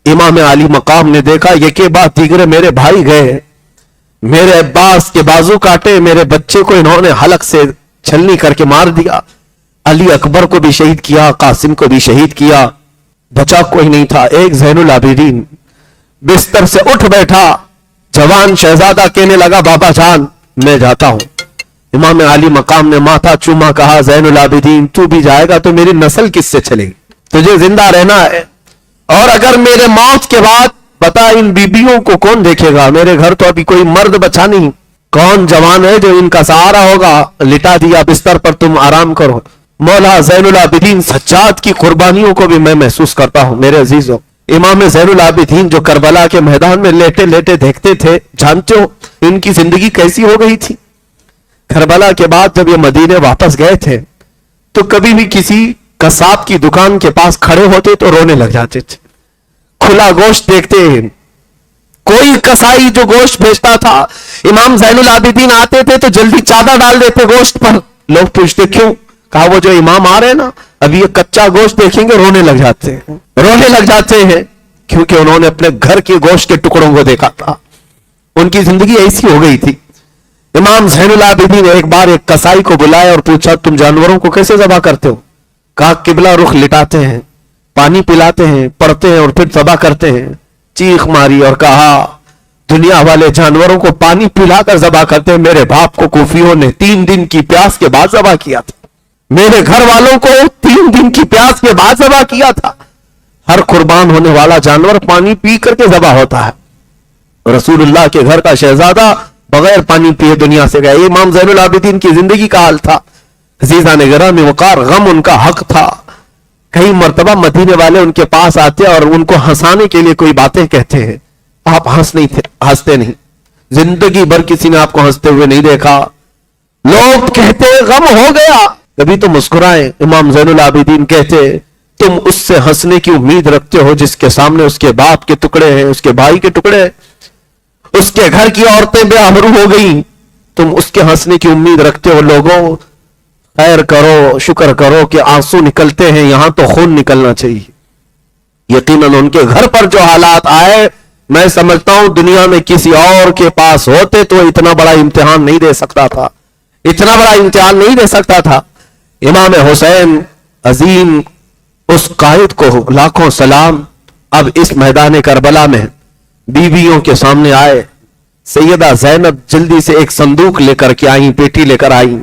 امام علی مقام نے دیکھا یہ کے بعد دیگرے میرے بھائی گئے، میرے عباس کے بازو کاٹے، میرے بچے کو انہوں نے حلق سے چھلنی کر کے مار دیا، علی اکبر کو بھی شہید کیا، قاسم کو بھی شہید کیا، بچا کوئی نہیں تھا۔ ایک زین العابدین بستر سے اٹھ بیٹھا، جوان شہزادہ کہنے لگا بابا جان میں جاتا ہوں۔ امام علی مقام نے ماتھا چوما، کہا زین العابدین تو بھی جائے گا تو میری نسل کس سے چلے گی؟ تجھے زندہ رہنا ہے، اور اگر میرے موت کے بعد بتا ان بیبیوں کو کون دیکھے گا؟ میرے گھر تو ابھی کوئی مرد بچا نہیں، کون جوان ہے جو ان کا سہارا ہوگا؟ لٹا دیا بستر پر، تم آرام کرو۔ مولا زین العابدین سجاد کی قربانیوں کو بھی میں محسوس کرتا ہوں میرے عزیزوں۔ امام زین العابدین جو کربلا کے میدان میں لیٹے لیٹے دیکھتے تھے، جانتے ہو ان کی زندگی کیسی ہو گئی تھی؟ کربلا کے بعد جب یہ مدینے واپس گئے تھے تو کبھی بھی کسی قصاب کی دکان کے پاس کھڑے ہوتے تو رونے لگ جاتے تھے۔ کھلا گوشت دیکھتے، کوئی کسائی جو گوشت بیچتا تھا، امام زین العابدین آتے تھے تو جلدی چادر ڈال دیتے گوشت پر۔ لوگ پوچھتے کیوں؟ کہا وہ جو امام آ رہے ہیں نا، ابھی یہ کچا گوشت دیکھیں گے رونے لگ جاتے ہیں کیونکہ انہوں نے اپنے گھر کے گوشت کے ٹکڑوں کو دیکھا تھا۔ ان کی زندگی ایسی ہو گئی تھی۔ امام زین العابدین نے ایک بار ایک کسائی کو بلایا اور پوچھا تم جانوروں کو کیسے ذبح کرتے ہو؟ کہا قبلہ رخ لٹاتے ہیں، پانی پلاتے ہیں، پڑھتے ہیں اور پھر ذبح کرتے ہیں۔ چیخ ماری اور کہا دنیا والے جانوروں کو پانی پلا کر ذبح کرتے ہیں، میرے باپ کو کوفیوں نے 3 دن کی پیاس کے بعد ذبح کیا تھا، میرے گھر والوں کو 3 دن کی پیاس کے بعد ذبح کیا تھا۔ ہر قربان ہونے والا جانور پانی پی کر کے ذبح ہوتا ہے۔ رسول اللہ کے گھر کا شہزادہ بغیر پانی پیے دنیا سے گیا۔ یہ امام زین العابدین کی زندگی کا حال تھا۔ عزیزان گرامی وقار، غم ان کا حق تھا۔ کئی مرتبہ مدینے والے ان کے پاس آتے اور ان کو ہنسانے کے لیے کوئی باتیں کہتے ہیں، آپ ہنستے نہیں، زندگی بھر کسی نے آپ کو ہنستے ہوئے نہیں دیکھا۔ لوگ کہتے غم ہو گیا، کبھی تو مسکرائیں۔ امام زین العابدین کہتے تم اس سے ہنسنے کی امید رکھتے ہو جس کے سامنے اس کے باپ کے ٹکڑے ہیں، اس کے بھائی کے ٹکڑے ہیں، اس کے گھر کی عورتیں بے آبرو ہو گئیں، تم اس کے ہنسنے کی امید رکھتے ہو۔ لوگوں خیر کرو، شکر کرو کہ آنسو نکلتے ہیں، یہاں تو خون نکلنا چاہیے۔ یقیناً ان کے گھر پر جو حالات آئے، میں سمجھتا ہوں دنیا میں کسی اور کے پاس ہوتے تو اتنا بڑا امتحان نہیں دے سکتا تھا۔ امام حسین عظیم اس قائد کو لاکھوں سلام۔ اب اس میدان کربلا میں بیویوں کے سامنے آئے، سیدہ زینب جلدی سے ایک صندوق لے کر کے آئیں، پیٹی لے کر آئیں۔